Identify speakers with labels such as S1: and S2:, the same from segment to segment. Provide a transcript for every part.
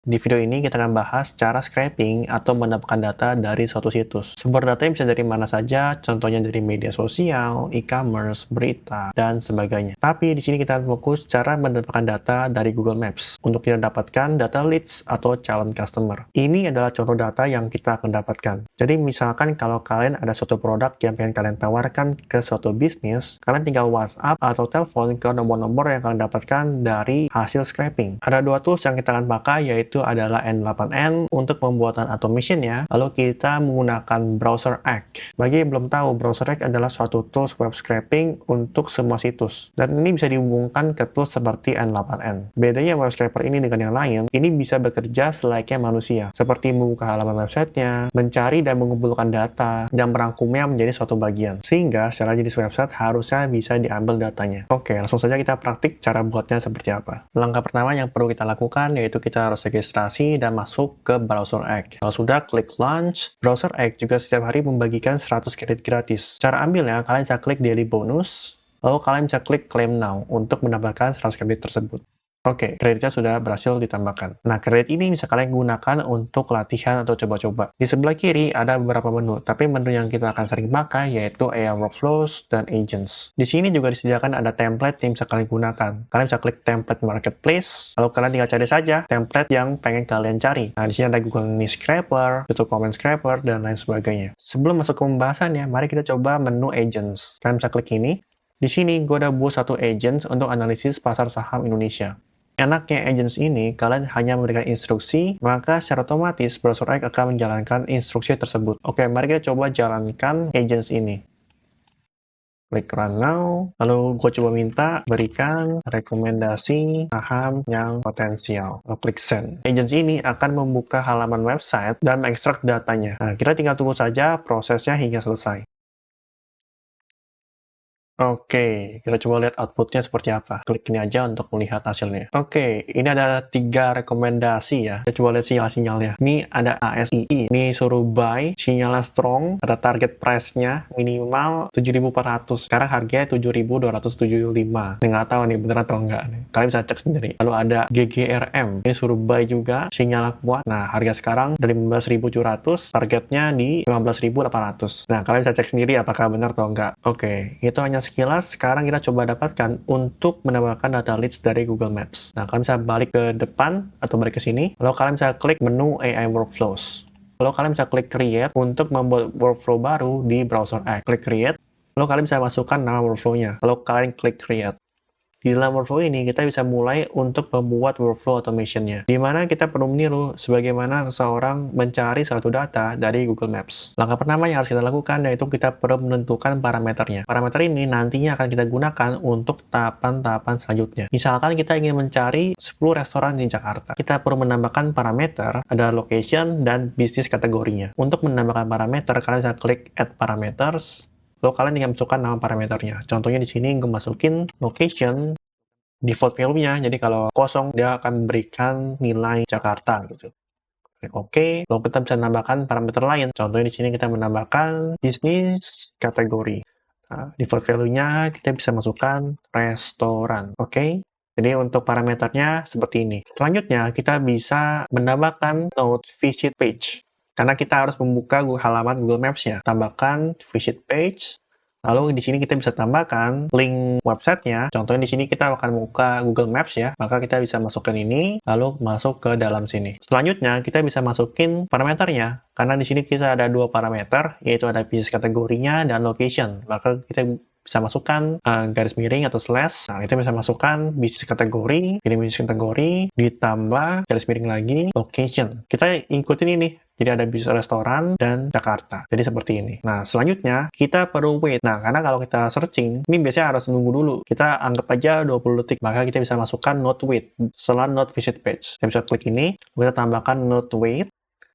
S1: Di video ini kita akan bahas cara scraping atau mendapatkan data dari suatu situs. Sumber datanya bisa dari mana saja, contohnya dari media sosial, e-commerce, berita, dan sebagainya. Tapi di sini kita akan fokus cara mendapatkan data dari Google Maps untuk kita dapatkan data leads atau calon customer. Ini adalah contoh data yang kita akan dapatkan. Jadi misalkan kalau kalian ada suatu produk yang pengen kalian tawarkan ke suatu bisnis, kalian tinggal WhatsApp atau telepon ke nomor-nomor yang kalian dapatkan dari hasil scraping. Ada dua tools yang kita akan pakai, yaitu adalah N8N untuk pembuatan automation-nya, lalu kita menggunakan Browser Egg. Bagi yang belum tahu, Browser Egg adalah suatu tools web scraping untuk semua situs, dan ini bisa dihubungkan ke tools seperti N8N. Bedanya web scraper ini dengan yang lain, ini bisa bekerja selayaknya manusia, seperti membuka halaman websitenya, mencari dan mengumpulkan data, dan merangkumnya menjadi suatu bagian, sehingga secara jenis website harusnya bisa diambil datanya. Oke, langsung saja kita praktik cara buatnya seperti apa. Langkah pertama yang perlu kita lakukan yaitu kita harus registrasi dan masuk ke Browser Egg. Kalau sudah, klik Launch. Browser Egg juga setiap hari membagikan 100 kredit gratis. Cara ambilnya, kalian bisa klik Daily Bonus, lalu kalian bisa klik Claim Now untuk mendapatkan 100 kredit tersebut. Oke, kreditnya sudah berhasil ditambahkan. Nah, kredit ini bisa kalian gunakan untuk latihan atau coba-coba. Di sebelah kiri ada beberapa menu, tapi menu yang kita akan sering pakai yaitu AI Workflows dan Agents. Di sini juga disediakan ada template yang bisa kalian gunakan. Kalian bisa klik Template Marketplace, lalu kalian tinggal cari saja template yang pengen kalian cari. Nah, di sini ada Google Niche Scraper, YouTube Comment Scraper, dan lain sebagainya. Sebelum masuk ke pembahasannya, mari kita coba menu Agents. Kalian bisa klik ini. Di sini, gue udah buat satu agents untuk analisis pasar saham Indonesia. Enaknya agents ini, kalian hanya memberikan instruksi, maka secara otomatis Browser Egg akan menjalankan instruksi tersebut. Oke, mari kita coba jalankan agents ini. Klik Run Now, lalu gue coba minta berikan rekomendasi saham yang potensial. Lalu klik Send. Agents ini akan membuka halaman website dan mengekstrak datanya. Nah, kita tinggal tunggu saja prosesnya hingga selesai. Oke, kita coba lihat outputnya seperti apa. Klik ini aja untuk melihat hasilnya. Oke, ini ada 3 rekomendasi ya. Kita coba lihat sinyal-sinyalnya. Ini ada ASII, ini suruh buy, sinyalnya strong, ada target price-nya minimal 7.400. Sekarang harganya 7.275. Nggak tahu nih bener atau enggak nih. Kalian bisa cek sendiri. Lalu ada GGRM, ini suruh buy juga, sinyalnya kuat. Nah, harga sekarang dari 15.700, targetnya di 15.800. Nah, kalian bisa cek sendiri apakah benar atau enggak. Oke, itu hanya sekilas. Sekarang kita coba dapatkan untuk mendapatkan data leads dari Google Maps. Nah, kalian bisa balik ke depan atau balik ke sini. Lalu kalian bisa klik menu AI Workflows. Lalu kalian bisa klik Create untuk membuat workflow baru di Browser Egg. Klik Create. Lalu kalian bisa masukkan nama workflow-nya. Lalu kalian klik Create. Di dalam workflow ini, kita bisa mulai untuk membuat workflow automation-nya, di mana kita perlu meniru sebagaimana seseorang mencari suatu data dari Google Maps. Langkah pertama yang harus kita lakukan yaitu kita perlu menentukan parameternya. Parameter ini nantinya akan kita gunakan untuk tahapan-tahapan selanjutnya. Misalkan kita ingin mencari 10 restoran di Jakarta. Kita perlu menambahkan parameter, ada location dan bisnis kategorinya. Untuk menambahkan parameter, kalian bisa klik Add Parameters. Lalu kalian tinggal masukkan nama parameternya. Contohnya di sini gue masukin location, default value-nya. Jadi kalau kosong, dia akan memberikan nilai Jakarta gitu. Oke, lalu kita bisa menambahkan parameter lain. Contohnya di sini kita menambahkan bisnis kategori. Nah, default value-nya kita bisa masukkan restoran. Oke. Jadi untuk parameternya seperti ini. Selanjutnya, kita bisa menambahkan note visit page. Karena kita harus membuka halaman Google Maps-nya. Tambahkan visit page. Lalu di sini kita bisa tambahkan link websitenya. Contohnya di sini kita akan buka Google Maps ya. Maka kita bisa masukkan ini, lalu masuk ke dalam sini. Selanjutnya kita bisa masukin parameternya. Karena di sini kita ada 2 parameter, yaitu ada bisnis kategorinya dan location. Maka kita bisa masukkan garis miring atau slash. Nah, kita bisa masukkan bisnis kategori, pilih bisnis kategori, ditambah garis miring lagi, location. Kita ikutin ini. Jadi ada bisnis restoran dan Jakarta. Jadi seperti ini. Nah, selanjutnya kita perlu wait. Nah, karena kalau kita searching, ini biasanya harus nunggu dulu. Kita anggap aja 20 detik. Maka kita bisa masukkan not wait setelah not visit page. Kita bisa klik ini, kita tambahkan not wait.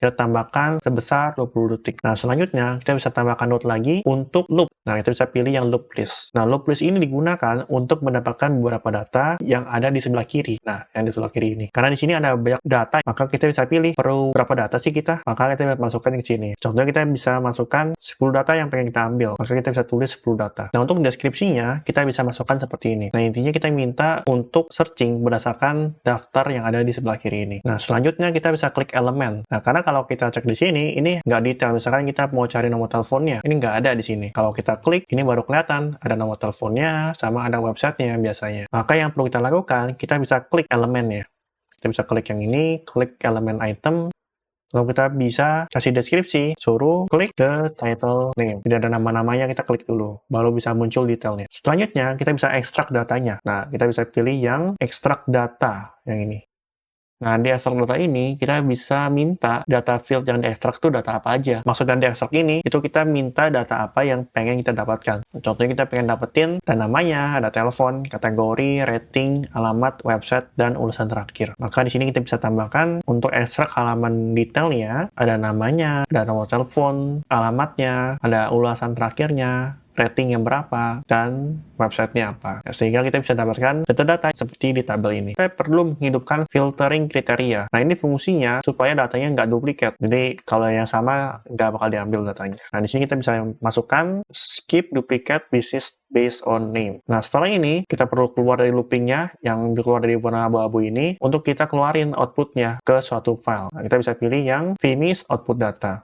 S1: kita tambahkan sebesar 20 detik. Nah, selanjutnya kita bisa tambahkan note lagi untuk loop. Nah, kita bisa pilih yang loop list. Nah, loop list ini digunakan untuk mendapatkan beberapa data yang ada di sebelah kiri. Nah, yang di sebelah kiri ini. Karena di sini ada banyak data, maka kita bisa pilih perlu berapa data sih kita, maka kita bisa masukkan ke sini. Contohnya kita bisa masukkan 10 data yang pengen kita ambil, maka kita bisa tulis 10 data. Nah, untuk deskripsinya, kita bisa masukkan seperti ini. Nah, intinya kita minta untuk searching berdasarkan daftar yang ada di sebelah kiri ini. Nah, selanjutnya kita bisa klik elemen. Nah, karena kalau kita cek di sini, ini nggak detail. Misalkan kita mau cari nomor teleponnya, ini nggak ada di sini. Kalau kita klik, ini baru kelihatan ada nomor teleponnya, sama ada websitenya biasanya. Maka yang perlu kita lakukan, kita bisa klik elemen ya. Kita bisa klik yang ini, klik elemen item, lalu kita bisa kasih deskripsi, suruh klik the title name. Tidak ada nama-namanya, kita klik dulu, baru bisa muncul detailnya. Selanjutnya, kita bisa ekstrak datanya. Nah, kita bisa pilih yang ekstrak data, yang ini. Nah, di ekstrak data ini, kita bisa minta data field yang diekstrak itu data apa aja. Maksud dari ekstrak ini, itu kita minta data apa yang pengen kita dapatkan. Contohnya kita pengen dapetin ada namanya, ada telepon, kategori, rating, alamat, website, dan ulasan terakhir. Maka di sini kita bisa tambahkan untuk ekstrak halaman detailnya, ada namanya, ada nomor telepon, alamatnya, ada ulasan terakhirnya, rating yang berapa, dan websitenya apa. Sehingga kita bisa dapatkan data-data seperti di tabel ini. Kita perlu menghidupkan filtering kriteria. Nah, ini fungsinya supaya datanya nggak duplikat. Jadi, kalau yang sama, nggak bakal diambil datanya. Nah, di sini kita bisa masukkan skip duplicate business based on name. Nah, setelah ini, kita perlu keluar dari loopingnya, yang keluar dari warna abu-abu ini, untuk kita keluarin outputnya ke suatu file. Nah, kita bisa pilih yang finish output data.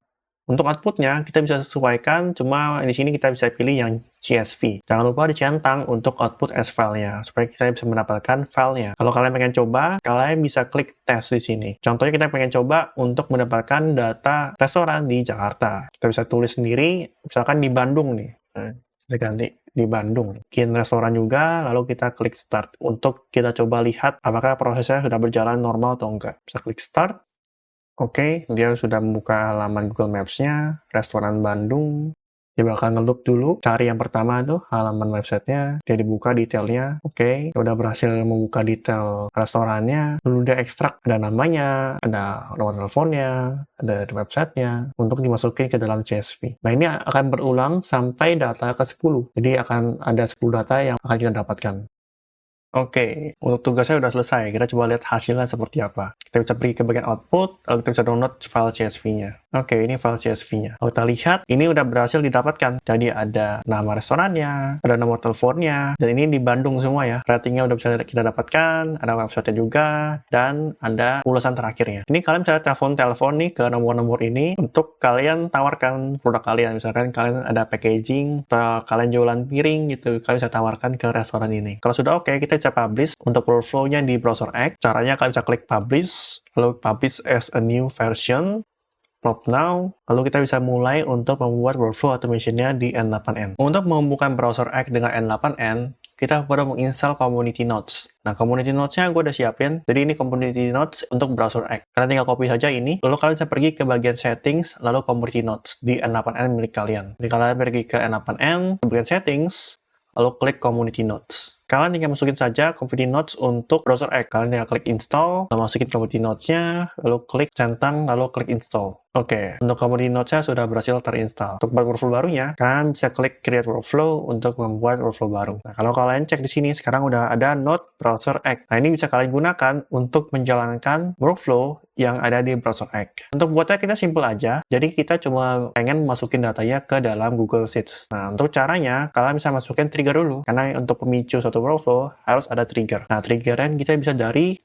S1: Untuk outputnya, kita bisa sesuaikan, cuma di sini kita bisa pilih yang CSV. Jangan lupa dicentang untuk output as filenya, supaya kita bisa mendapatkan filenya. Kalau kalian pengen coba, kalian bisa klik tes di sini. Contohnya kita pengen coba untuk mendapatkan data restoran di Jakarta. Kita bisa tulis sendiri, misalkan di Bandung nih. Kita ganti di Bandung. Bikin restoran juga, lalu kita klik start. Untuk kita coba lihat apakah prosesnya sudah berjalan normal atau enggak. Bisa klik start. Oke, dia sudah membuka halaman Google Maps-nya, restoran Bandung. Dia bakal ngeloop dulu, cari yang pertama tuh halaman websitenya, dia dibuka detailnya. Oke, udah berhasil membuka detail restorannya, lalu dia ekstrak, ada namanya, ada nomor teleponnya, ada websitenya, untuk dimasukin ke dalam CSV. Nah, ini akan berulang sampai data ke-10. Jadi akan ada 10 data yang akan kita dapatkan. Oke, untuk tugasnya udah selesai. Kita coba lihat hasilnya seperti apa. Kita bisa pergi ke bagian output, lalu kita bisa download file CSV-nya. Oke, ini file CSV-nya. Kalau kita lihat, ini udah berhasil didapatkan. Jadi ada nama restorannya, ada nomor teleponnya, dan ini di Bandung semua ya. Ratingnya udah bisa kita dapatkan, ada website-nya juga, dan ada ulasan terakhirnya. Ini kalian bisa telepon nih ke nomor-nomor ini untuk kalian tawarkan produk kalian. Misalkan kalian ada packaging, atau kalian jualan piring gitu, kalian bisa tawarkan ke restoran ini. Kalau sudah oke, kita bisa publish untuk workflow-nya di browser X. Caranya kalian bisa klik publish, lalu publish as a new version, Prop now, lalu kita bisa mulai untuk membuat workflow automation-nya di N8N. Untuk membuka browser X dengan N8N, kita perlu menginstal Community Notes. Nah, Community Notes-nya gue udah siapin. Jadi ini Community Notes untuk browser X. Kalian tinggal copy saja ini, lalu kalian bisa pergi ke bagian Settings, lalu Community Notes di N8N milik kalian. Jadi kalian pergi ke N8N, bagian Settings, lalu klik Community Notes. Kalian tinggal masukin saja Community Notes untuk browser X. Kalian tinggal klik install, lalu masukin Community Notes-nya, lalu klik centang, lalu klik install. Oke, untuk Community Notes-nya sudah berhasil terinstall. Untuk workflow barunya, kalian bisa klik Create Workflow untuk membuat workflow baru. Nah, kalau kalian cek di sini, sekarang udah ada Node Browser X. Nah, ini bisa kalian gunakan untuk menjalankan workflow yang ada di browser X. Untuk buatnya kita simple aja, jadi kita cuma pengen masukin datanya ke dalam Google Sheets. Nah, untuk caranya, kalian bisa masukin trigger dulu, karena untuk pemicu suatu workflow harus ada trigger. Nah, triggernya kita bisa dari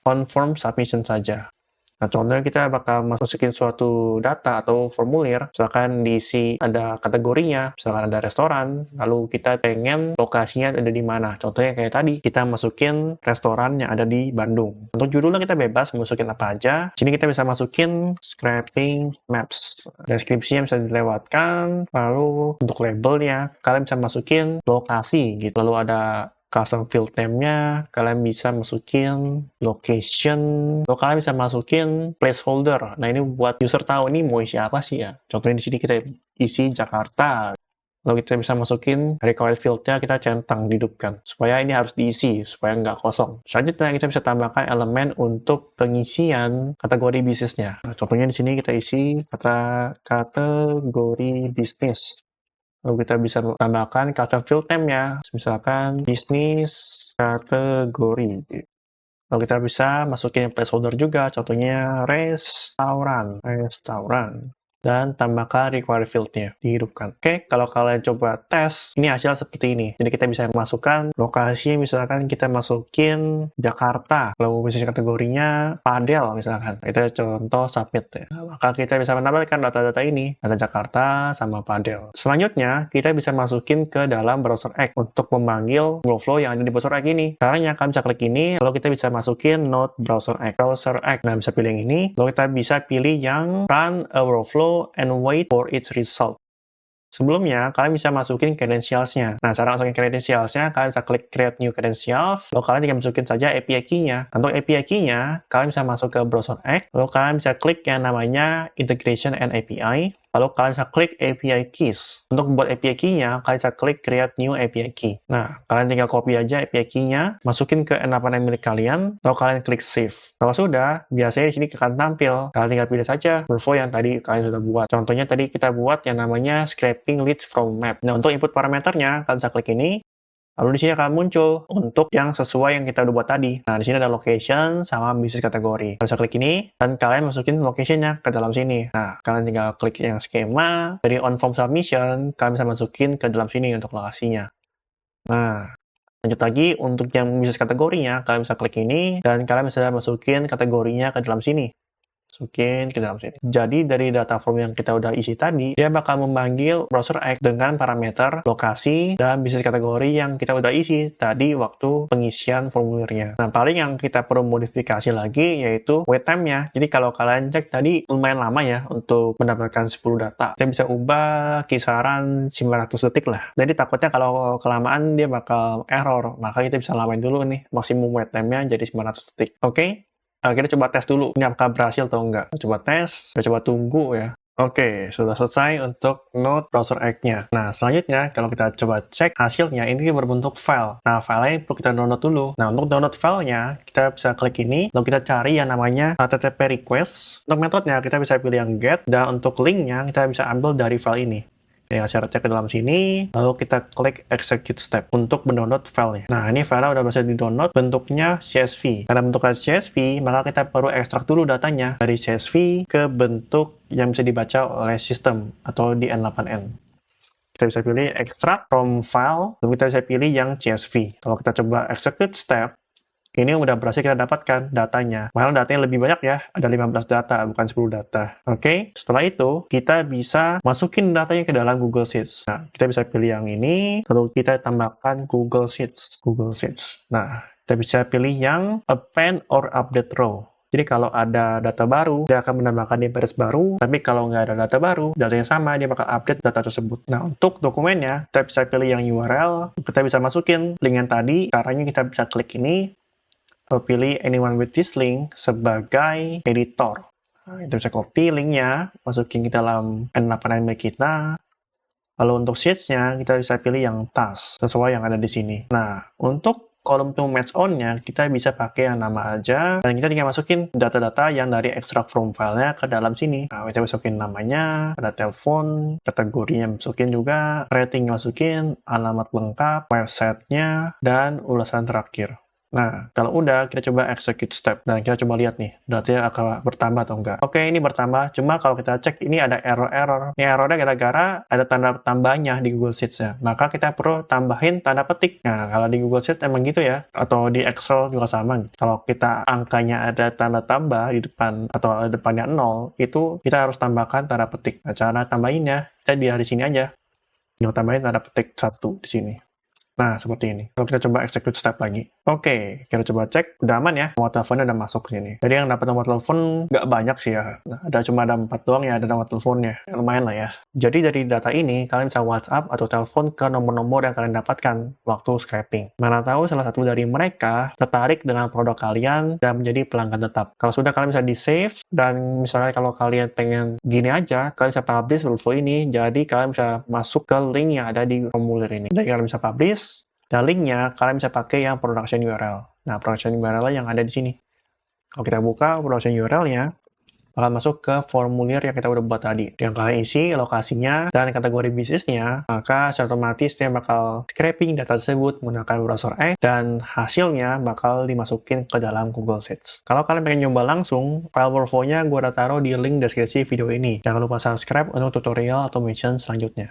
S1: confirm submission saja. Nah, contohnya kita bakal masukin suatu data atau formulir, misalkan diisi ada kategorinya, misalkan ada restoran, lalu kita pengen lokasinya ada di mana. Contohnya kayak tadi, kita masukin restoran yang ada di Bandung. Untuk judulnya kita bebas, masukin apa aja. Sini kita bisa masukin scraping maps. Deskripsinya bisa dilewatkan, lalu untuk labelnya, kalian bisa masukin lokasi gitu. Lalu ada custom field name-nya, kalian bisa masukin location, atau kalian bisa masukin placeholder. Nah, ini buat user tahu ini mau isi apa sih ya. Contohnya di sini kita isi Jakarta. Lalu kita bisa masukin required field-nya, kita centang, hidupkan. Supaya ini harus diisi, supaya nggak kosong. Selanjutnya kita bisa tambahkan elemen untuk pengisian kategori bisnisnya. Nah, contohnya di sini kita isi kata kategori bisnis. Lalu kita bisa tambahkan custom field name-nya, misalkan bisnis kategori. Lalu kita bisa masukin placeholder juga, contohnya restoran. Dan tambahkan required field-nya, dihidupkan. Oke, kalau kalian coba tes, ini hasil seperti ini. Jadi kita bisa masukkan lokasi, misalkan kita masukin Jakarta, lalu bisnis kategorinya Padel, misalkan. Itu contoh submit ya. Nah, maka kita bisa menambahkan data-data ini, data Jakarta sama Padel. Selanjutnya, kita bisa masukin ke dalam browser X untuk memanggil workflow yang ada di browser X ini. Caranya, kalian bisa klik ini, lalu kita bisa masukin node browser X. Nah, bisa pilih yang ini, lalu kita bisa pilih yang run a workflow and wait for its result. Sebelumnya, kalian bisa masukin credentials-nya. Nah, cara masukin credentials-nya, kalian bisa klik create new credentials, lalu kalian tinggal masukin saja API key-nya. Untuk API key-nya, kalian bisa masuk ke browser X, lalu kalian bisa klik yang namanya integration and API, lalu kalian bisa klik API keys. Untuk membuat API key-nya, kalian bisa klik create new API key. Nah, kalian tinggal copy aja API key-nya, masukin ke enablement milik kalian, lalu kalian klik save. Kalau sudah, biasanya di sini akan tampil. Kalian tinggal pilih saja workflow yang tadi kalian sudah buat. Contohnya tadi kita buat yang namanya scraping leads from map. Nah, untuk input parameternya, kalian bisa klik ini. Lalu di sini akan muncul untuk yang sesuai yang kita udah buat tadi. Nah, di sini ada location sama bisnis kategori. Kalian bisa klik ini, dan kalian masukin location-nya ke dalam sini. Nah, kalian tinggal klik yang skema. Dari on form submission, kalian bisa masukin ke dalam sini untuk lokasinya. Nah, lanjut lagi, untuk yang bisnis kategorinya, kalian bisa klik ini, dan kalian bisa masukin kategorinya ke dalam sini. Masukin ke dalam sini. Jadi dari data form yang kita udah isi tadi, dia bakal memanggil browser X dengan parameter, lokasi, dan bisnis kategori yang kita udah isi tadi waktu pengisian formulirnya. Nah, paling yang kita perlu modifikasi lagi yaitu wait time-nya. Jadi kalau kalian cek tadi lumayan lama ya untuk mendapatkan 10 data. Kita bisa ubah kisaran 900 detik lah. Jadi takutnya kalau kelamaan dia bakal error. Maka kita bisa lamain dulu nih maksimum wait time-nya jadi 900 detik. Oke? Kita coba tes dulu, ini apakah berhasil atau enggak. Coba tes, kita coba tunggu ya. Oke, sudah selesai untuk node browser X-nya. Nah, selanjutnya, kalau kita coba cek hasilnya, ini berbentuk file. Nah, filenya perlu kita download dulu. Nah, untuk download filenya, kita bisa klik ini, lalu kita cari yang namanya HTTP request. Untuk metodenya, kita bisa pilih yang get, dan untuk linknya, kita bisa ambil dari file ini. Ya, syaratnya ke dalam sini, lalu kita klik execute step untuk mendownload filenya. Nah, ini filenya udah bisa di-download, bentuknya CSV. Karena bentuknya CSV, maka kita perlu ekstrak dulu datanya dari CSV ke bentuk yang bisa dibaca oleh sistem atau di N8N. Kita bisa pilih extract from file, lalu kita bisa pilih yang CSV. Kalau kita coba execute step, ini udah berhasil kita dapatkan datanya. Malah datanya lebih banyak ya, ada 15 data, bukan 10 data. Oke, setelah itu kita bisa masukin datanya ke dalam Google Sheets. Nah, kita bisa pilih yang ini, lalu kita tambahkan Google Sheets. Nah, kita bisa pilih yang append or update row. Jadi kalau ada data baru, dia akan menambahkan di baris baru, tapi kalau nggak ada data baru, datanya sama, dia bakal update data tersebut. Nah, untuk dokumennya, kita bisa pilih yang URL, kita bisa masukin link yang tadi, caranya kita bisa klik ini, lalu pilih anyone with this link sebagai editor. Nah, kita bisa copy linknya, masukin ke dalam N8N kita. Lalu untuk sheets-nya, kita bisa pilih yang task, sesuai yang ada di sini. Nah, untuk kolom to match on-nya, kita bisa pakai yang nama aja, dan kita tinggal masukin data-data yang dari extract from file-nya ke dalam sini. Nah, kita masukin namanya, ada telepon, kategorinya masukin juga, rating masukin, alamat lengkap, website-nya, dan ulasan terakhir. Nah, kalau udah, kita coba execute step. Dan kita coba lihat nih, datanya akan bertambah atau enggak. Oke, ini bertambah. Cuma kalau kita cek, ini ada error-error. Ini errornya gara-gara ada tanda tambahnya di Google Sheets-nya. Maka kita perlu tambahin tanda petik. Nah, kalau di Google Sheets emang gitu ya. Atau di Excel juga sama. Kalau kita angkanya ada tanda tambah di depan, atau depannya 0, itu kita harus tambahkan tanda petik. Nah, cara tambahinnya, kita di sini aja. Tinggal tambahin tanda petik 1 di sini. Nah, seperti ini. Kalau kita coba execute step lagi. Oke, kita coba cek. Udah aman ya, nomor teleponnya udah masuk ke sini. Jadi yang dapat nomor telepon nggak banyak sih ya. Nah, cuma ada 4 doang ya, ada nomor teleponnya. Lumayan lah ya. Jadi dari data ini, kalian bisa WhatsApp atau telepon ke nomor-nomor yang kalian dapatkan waktu scraping. Mana tahu salah satu dari mereka tertarik dengan produk kalian dan menjadi pelanggan tetap. Kalau sudah, kalian bisa di-save, dan misalnya kalau kalian pengen gini aja, kalian bisa publish workflow ini, jadi kalian bisa masuk ke link yang ada di formulir ini. Jadi kalian bisa publish, dan linknya kalian bisa pakai yang production URL. Nah, production URL yang ada di sini. Kalau kita buka production URL-nya, bakal masuk ke formulir yang kita udah buat tadi. Yang kalian isi lokasinya dan kategori bisnisnya, maka secara otomatis dia bakal scraping data tersebut menggunakan browser X, dan hasilnya bakal dimasukin ke dalam Google Sheets. Kalau kalian pengen nyoba langsung, file workflow-nya gue udah taruh di link deskripsi video ini. Jangan lupa subscribe untuk tutorial automation selanjutnya.